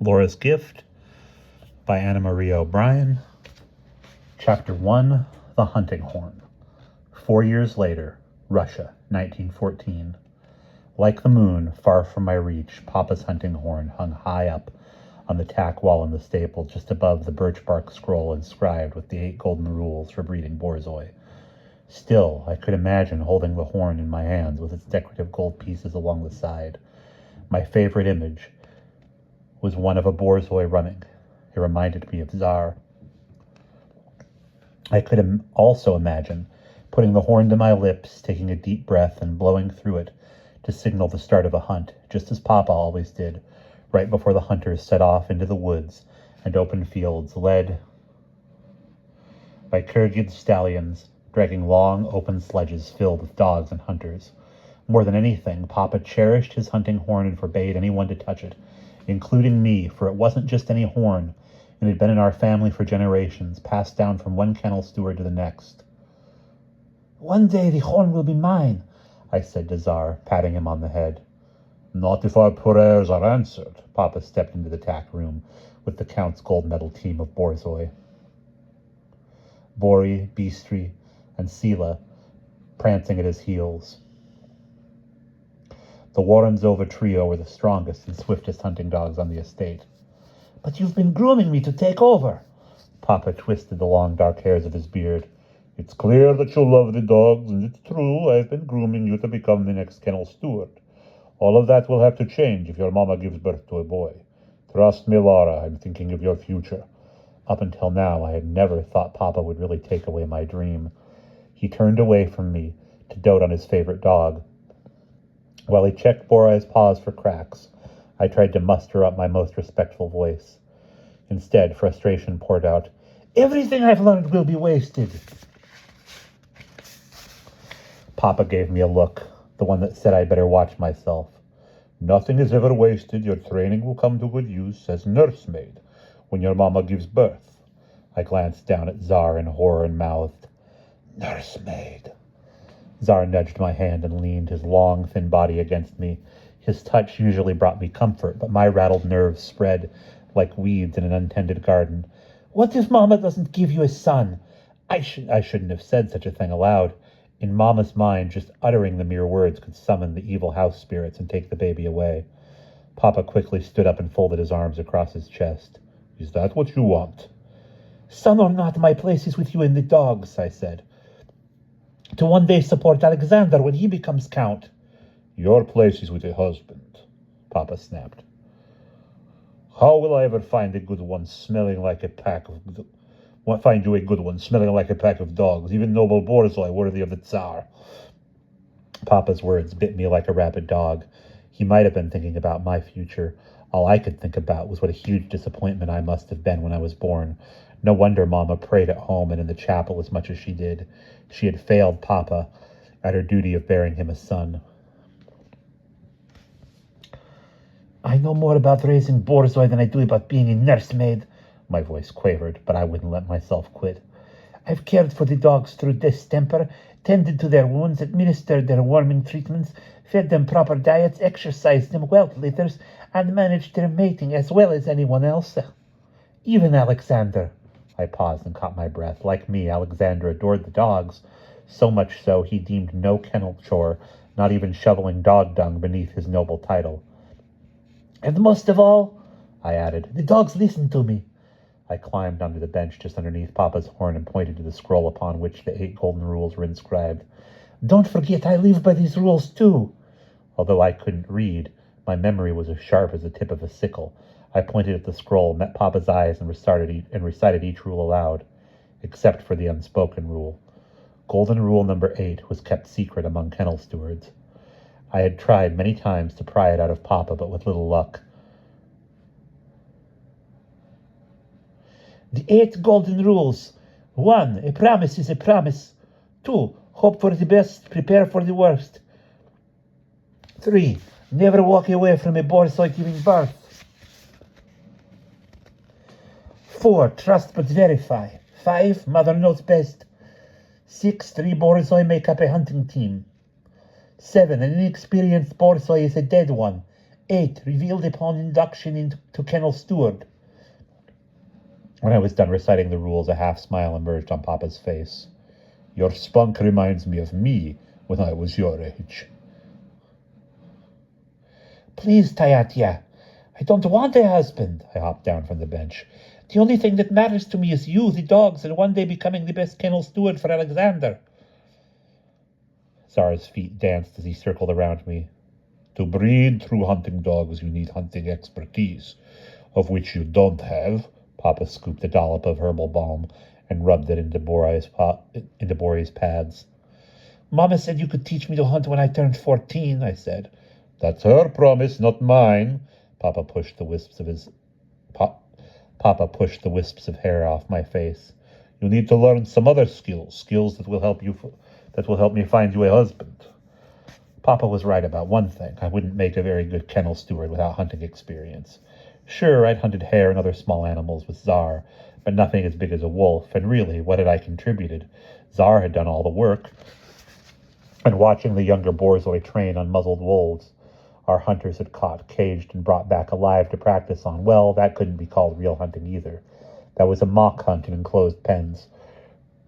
Laura's Gift by Annemarie O'Brien. Chapter 1, The Hunting Horn. 4 years later, Russia, 1914. Like the moon, far from my reach, Papa's hunting horn hung high up on the tack wall in the stable, just above the birch bark scroll inscribed with the 8 golden rules for breeding borzoi. Still, I could imagine holding the horn in my hands with its decorative gold pieces along the side. My favorite image was one of a borzoi running. It reminded me of Tsar. I could also imagine putting the horn to my lips, taking a deep breath, and blowing through it to signal the start of a hunt, just as Papa always did, right before the hunters set off into the woods and open fields, led by Kyrgyz stallions, dragging long, open sledges filled with dogs and hunters. More than anything, Papa cherished his hunting horn and forbade anyone to touch it, including me, for it wasn't just any horn. It had been in our family for generations, passed down from one kennel steward to the next. "One day the horn will be mine," I said to Tsar, patting him on the head. "Not if our prayers are answered." Papa stepped into the tack room with the Count's gold medal team of borzoi. Bori, Bistri, and Sila prancing at his heels. The Woronzova trio were the strongest and swiftest hunting dogs on the estate. "But you've been grooming me to take over." Papa twisted the long dark hairs of his beard. "It's clear that you love the dogs, and it's true I've been grooming you to become the next kennel steward. All of that will have to change if your mama gives birth to a boy. Trust me, Lara, I'm thinking of your future." Up until now, I had never thought Papa would really take away my dream. He turned away from me to dote on his favorite dog. While he checked Borai's paws for cracks, I tried to muster up my most respectful voice. Instead, frustration poured out, "Everything I've learned will be wasted." Papa gave me a look, the one that said I'd better watch myself. "Nothing is ever wasted. Your training will come to good use as nursemaid when your mama gives birth." I glanced down at Tsar in horror and mouthed, "Nursemaid." Tsar nudged my hand and leaned his long, thin body against me. His touch usually brought me comfort, but my rattled nerves spread like weeds in an untended garden. "What if Mama doesn't give you a son?" I shouldn't have said such a thing aloud. In Mama's mind, just uttering the mere words could summon the evil house spirits and take the baby away. Papa quickly stood up and folded his arms across his chest. "Is that what you want?" "Son or not, my place is with you and the dogs," I said. "To one day support Alexander when he becomes Count." "Your place is with a husband," Papa snapped. "How will I ever find a good one smelling like a pack of... find you a good one smelling like a pack of dogs, even noble borzoi worthy of the Tsar?" Papa's words bit me like a rabid dog. He might have been thinking about my future. All I could think about was what a huge disappointment I must have been when I was born. No wonder Mama prayed at home and in the chapel as much as she did. She had failed Papa at her duty of bearing him a son. "I know more about raising borzoi than I do about being a nursemaid." My voice quavered, but I wouldn't let myself quit. "I've cared for the dogs through distemper, tended to their wounds, administered their warming treatments, fed them proper diets, exercised them well litters, and managed their mating as well as anyone else. Even Alexander." I paused and caught my breath. Like me, Alexander adored the dogs, so much so he deemed no kennel chore, not even shoveling dog dung, beneath his noble title. "And most of all," I added, "the dogs listen to me." I climbed onto the bench just underneath Papa's horn and pointed to the scroll upon which the 8 golden rules were inscribed. "Don't forget I live by these rules too." Although I couldn't read, my memory was as sharp as the tip of a sickle. I pointed at the scroll, met Papa's eyes, and recited each rule aloud, except for the unspoken rule. Golden rule number 8 was kept secret among kennel stewards. I had tried many times to pry it out of Papa, but with little luck. "The 8 golden rules. 1. A promise is a promise. 2. Hope for the best, prepare for the worst. 3. Never walk away from a borzoi giving birth. 4. Trust but verify. 5. Mother knows best. 6. 3 borzoi make up a hunting team. 7. An inexperienced borzoi is a dead one. 8, revealed upon induction into kennel steward. When I was done reciting the rules, a half smile emerged on Papa's face. Your spunk reminds me of me when I was your age. Please, Tayatia, I don't want a husband. I hopped down from the bench. The only thing that matters to me is you, the dogs, and one day becoming the best kennel steward for Alexander. Zara's feet danced as he circled around me. To breed true hunting dogs, you need hunting expertise, of which you don't have. Papa scooped a dollop of herbal balm and rubbed it into Bori's pads. Mama said you could teach me to hunt when I turned 14, I said. That's her promise, not mine. Papa pushed the wisps of hair off my face. You need to learn some other skills that will help me find you a husband. Papa was right about one thing. I wouldn't make a very good kennel steward without hunting experience. Sure, I'd hunted hare and other small animals with Czar, but nothing as big as a wolf, and really, what had I contributed? Czar had done all the work. And watching the younger Borzoi train on muzzled wolves our hunters had caught, caged, and brought back alive to practice on, well, that couldn't be called real hunting either. That was a mock hunt in enclosed pens,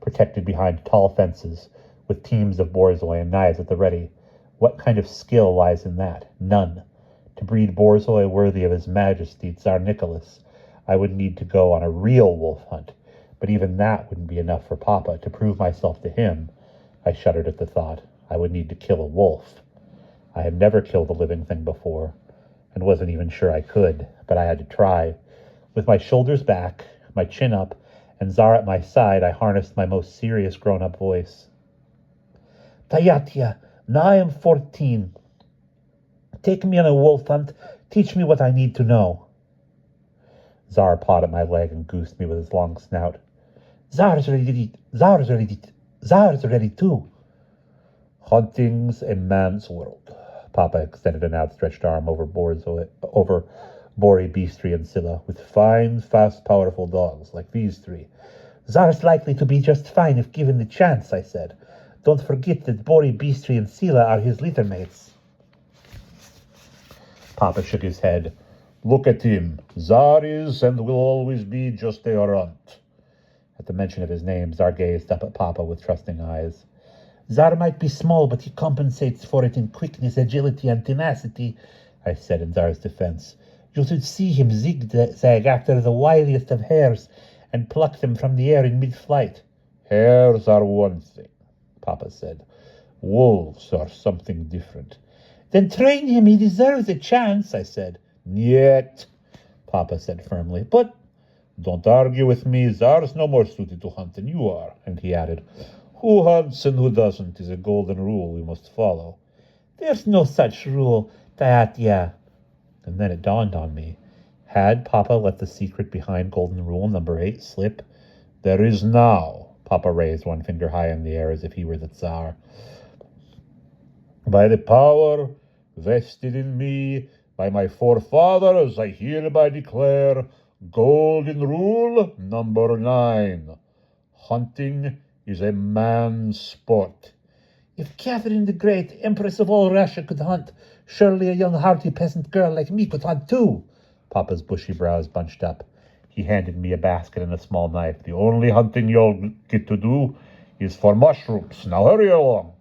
protected behind tall fences, with teams of Borzoi and knives at the ready. What kind of skill lies in that? None. To breed Borzoi worthy of His Majesty Tsar Nicholas, I would need to go on a real wolf hunt, but even that wouldn't be enough for Papa. To prove myself to him, I shuddered at the thought, I would need to kill a wolf. I had never killed a living thing before, and wasn't even sure I could, but I had to try. With my shoulders back, my chin up, and Czar at my side, I harnessed my most serious grown-up voice. Tayatia, now I am 14. Take me on a wolf hunt. Teach me what I need to know. Czar pawed at my leg and goosed me with his long snout. Czar's ready too. Hunting's a man's world. Papa extended an outstretched arm over Bori, Beastry, and Scylla, with fine, fast, powerful dogs like these 3. Czar's likely to be just fine if given the chance, I said. Don't forget that Bori, Beastry, and Scylla are his litter mates. Papa shook his head. Look at him. Czar is and will always be just a runt. At the mention of his name, Czar gazed up at Papa with trusting eyes. Czar might be small, but he compensates for it in quickness, agility, and tenacity, I said in Czar's defense. You should see him zigzag after the wiliest of hares and pluck them from the air in mid-flight. Hares are one thing, Papa said. Wolves are something different. Then train him, he deserves a chance, I said. Niet, Papa said firmly. But don't argue with me. Czar's no more suited to hunt than you are, and he added, who hunts and who doesn't is a golden rule we must follow. There's no such rule, Tayatia. And then it dawned on me. Had Papa let the secret behind golden rule number 8 slip? There is now. Papa raised one finger high in the air as if he were the Tsar. By the power vested in me by my forefathers, I hereby declare golden rule number 9. Hunting is a man's sport. If Catherine the Great, Empress of all Russia, could hunt, surely a young hearty peasant girl like me could hunt too. Papa's bushy brows bunched up. He handed me a basket and a small knife. The only hunting you'll get to do is for mushrooms. Now hurry along.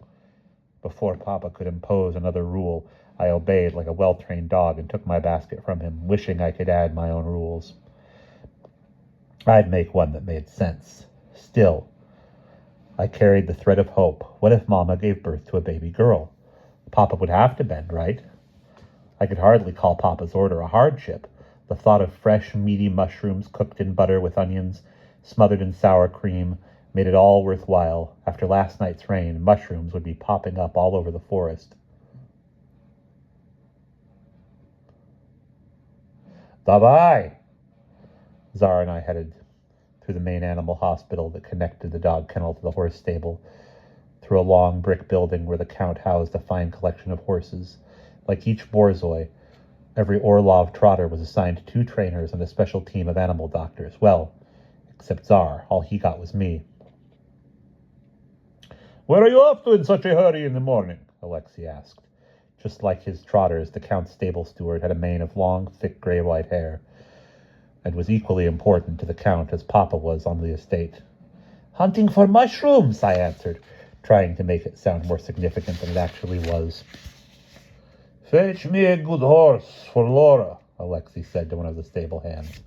Before Papa could impose another rule, I obeyed like a well-trained dog and took my basket from him, wishing I could add my own rules. I'd make one that made sense. Still, I carried the thread of hope. What if Mama gave birth to a baby girl? Papa would have to bend, right? I could hardly call Papa's order a hardship. The thought of fresh, meaty mushrooms cooked in butter with onions, smothered in sour cream, made it all worthwhile. After last night's rain, mushrooms would be popping up all over the forest. Davai! Zara and I headed through the main animal hospital that connected the dog kennel to the horse stable, through a long brick building where the Count housed a fine collection of horses. Like each Borzoi, every Orlov trotter was assigned 2 trainers and a special team of animal doctors. Well, except Tsar. All he got was me. Where are you off to in such a hurry in the morning? Alexei asked. Just like his trotters, the Count's stable steward had a mane of long, thick gray-white hair, and was equally important to the Count as Papa was on the estate. "Hunting for mushrooms," I answered, trying to make it sound more significant than it actually was. "Fetch me a good horse for Lara," Alexei said to one of the stable hands.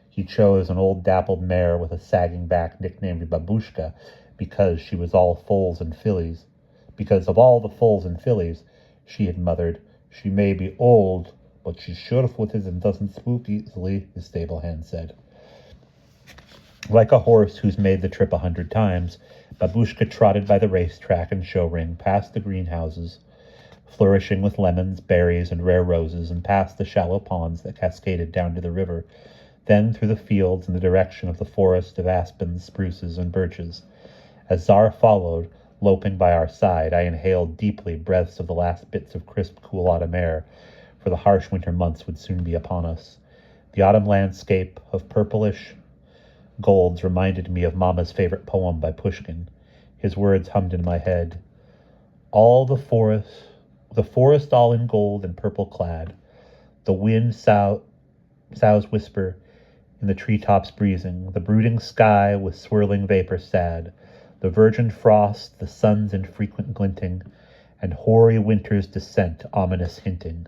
He chose an old dappled mare with a sagging back nicknamed Babushka because she was all foals and fillies. Because of all the foals and fillies, she had muttered, "She may be old, but she's sure-footed and doesn't spook easily," the stable hand said. Like a horse who's made the trip 100 times, Babushka trotted by the racetrack and show ring, past the greenhouses, flourishing with lemons, berries, and rare roses, and past the shallow ponds that cascaded down to the river, then through the fields in the direction of the forest of aspens, spruces, and birches. As Zara followed, loping by our side, I inhaled deeply breaths of the last bits of crisp, cool autumn air, for the harsh winter months would soon be upon us. The autumn landscape of purplish golds reminded me of Mama's favorite poem by Pushkin. His words hummed in my head. All the forest all in gold and purple clad. The wind soughs whisper in the treetops breezing, the brooding sky with swirling vapor sad, the virgin frost, the sun's infrequent glinting, and hoary winter's descent ominous hinting.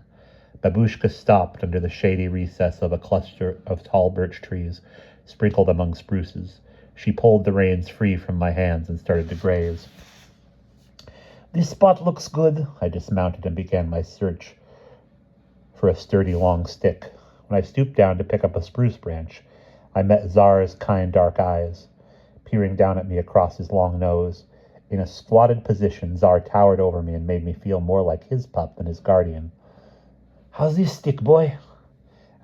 Babushka stopped under the shady recess of a cluster of tall birch trees, sprinkled among spruces. She pulled the reins free from my hands and started to graze. "This spot looks good." I dismounted and began my search for a sturdy long stick. When I stooped down to pick up a spruce branch, I met Zara's kind dark eyes, peering down at me across his long nose. In a squatted position, Zara towered over me and made me feel more like his pup than his guardian. "How's this stick, boy?"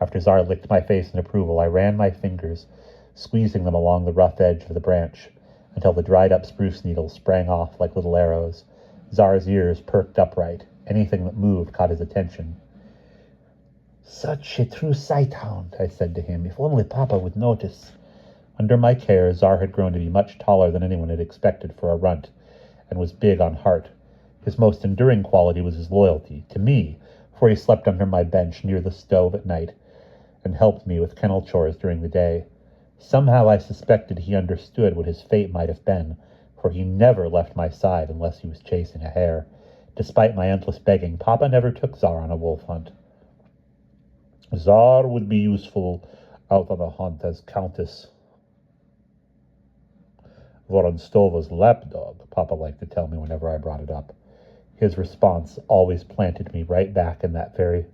After Zara licked my face in approval, I ran my fingers, squeezing them along the rough edge of the branch, until the dried-up spruce needles sprang off like little arrows. Zara's ears perked upright. Anything that moved caught his attention. "Such a true sight-hound," I said to him. "If only Papa would notice." Under my care, Zara had grown to be much taller than anyone had expected for a runt, and was big on heart. His most enduring quality was his loyalty, to me, for he slept under my bench near the stove at night, and helped me with kennel chores during the day. Somehow I suspected he understood what his fate might have been, for he never left my side unless he was chasing a hare. Despite my endless begging, Papa never took Zara on a wolf hunt. "Zara would be useful out on a hunt as Countess Voronstova's lapdog," Papa liked to tell me whenever I brought it up. His response always planted me right back in that very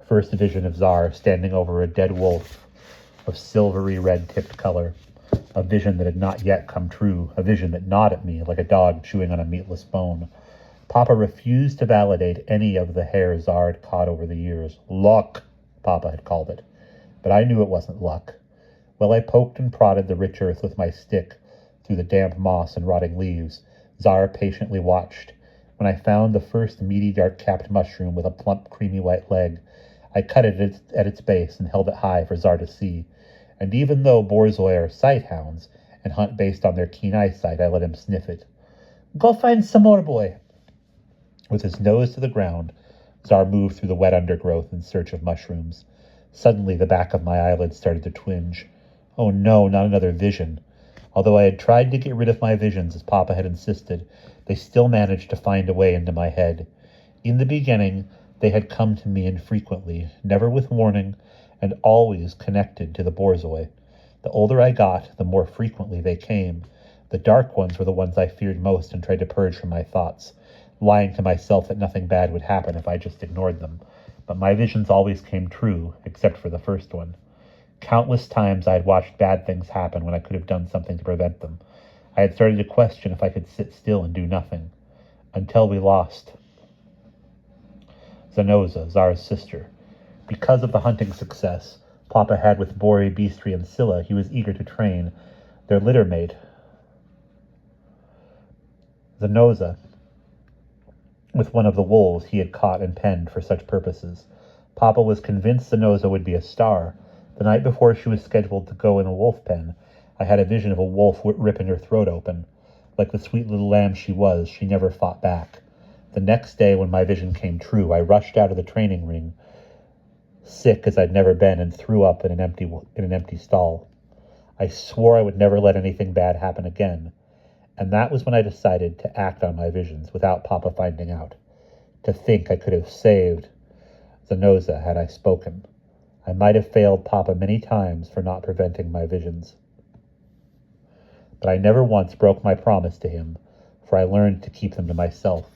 first vision of Zara standing over a dead wolf of silvery red-tipped color, a vision that had not yet come true, a vision that gnawed at me like a dog chewing on a meatless bone. Papa refused to validate any of the hair Zara had caught over the years. Luck, Papa had called it. But I knew it wasn't luck. While I poked and prodded the rich earth with my stick through the damp moss and rotting leaves, Zara patiently watched. When I found the first meaty dark-capped mushroom with a plump, creamy white leg, I cut it at its base and held it high for Zara to see. And even though borzoi are sight hounds and hunt based on their keen eyesight, I let him sniff it. "Go find some more, boy." With his nose to the ground, Zara moved through the wet undergrowth in search of mushrooms. Suddenly, the back of my eyelids started to twinge. Oh no, not another vision. Although I had tried to get rid of my visions as Papa had insisted, they still managed to find a way into my head. In the beginning, they had come to me infrequently, never with warning, and always connected to the borzoi. The older I got, the more frequently they came. The dark ones were the ones I feared most and tried to purge from my thoughts, lying to myself that nothing bad would happen if I just ignored them. But my visions always came true, except for the first one. Countless times I had watched bad things happen when I could have done something to prevent them. I had started to question if I could sit still and do nothing. Until we lost Zanoza, Zara's sister. Because of the hunting success Papa had with Bori, Beastry, and Scylla, he was eager to train their litter mate, Zanoza, with one of the wolves he had caught and penned for such purposes. Papa was convinced Zanoza would be a star. The night before she was scheduled to go in a wolf pen, I had a vision of a wolf ripping her throat open. Like the sweet little lamb she was, she never fought back. The next day, when my vision came true, I rushed out of the training ring, sick as I'd never been, and threw up in an empty stall. I swore I would never let anything bad happen again, and that was when I decided to act on my visions without Papa finding out, to think I could have saved Zanoza had I spoken. I might have failed Papa many times for not preventing my visions. But I never once broke my promise to him, for I learned to keep them to myself.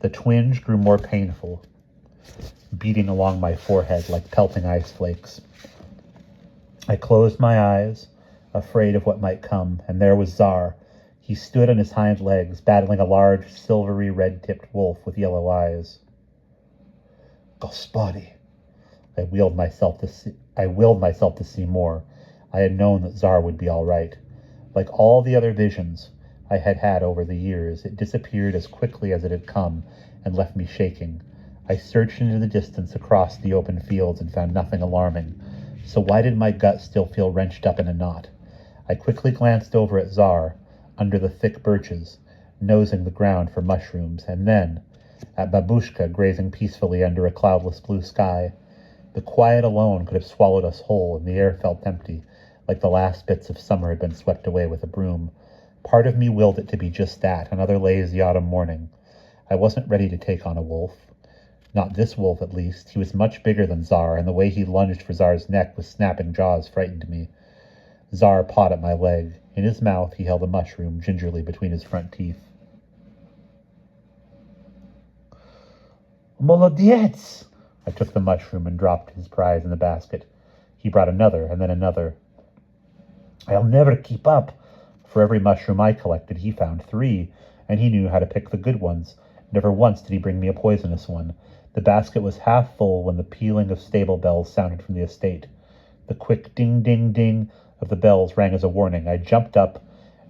The twinge grew more painful, beating along my forehead like pelting ice flakes. I closed my eyes, afraid of what might come, and there was Tsar. He stood on his hind legs, battling a large, silvery, red-tipped wolf with yellow eyes. Gospodi! I willed myself to see more. I had known that Tsar would be all right. Like all the other visions I had had over the years, it disappeared as quickly as it had come and left me shaking. I searched into the distance across the open fields and found nothing alarming. So why did my gut still feel wrenched up in a knot? I quickly glanced over at Tsar, under the thick birches, nosing the ground for mushrooms, and then at Babushka grazing peacefully under a cloudless blue sky. The quiet alone could have swallowed us whole, and the air felt empty, like the last bits of summer had been swept away with a broom. Part of me willed it to be just that, another lazy autumn morning. I wasn't ready to take on a wolf. Not this wolf, at least. He was much bigger than Tsar, and the way he lunged for Tsar's neck with snapping jaws frightened me. Tsar pawed at my leg. In his mouth, he held a mushroom gingerly between his front teeth. Molodiec! I took the mushroom and dropped his prize in the basket. He brought another, and then another. I'll never keep up. For every mushroom I collected, he found 3, and he knew how to pick the good ones. Never once did he bring me a poisonous one. The basket was half full when the pealing of stable bells sounded from the estate. The quick ding-ding-ding of the bells rang as a warning. I jumped up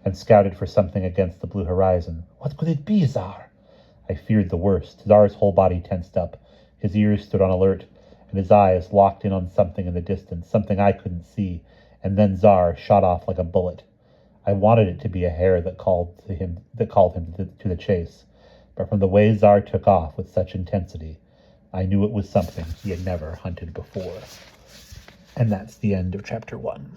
and scouted for something against the blue horizon. What could it be, Tsar? I feared the worst. Tsar's whole body tensed up. His ears stood on alert, and his eyes locked in on something in the distance, something I couldn't see, and then Tsar shot off like a bullet. I wanted it to be a hare that called him to the chase, but from the way Tsar took off with such intensity, I knew it was something he had never hunted before. And that's the end of chapter 1.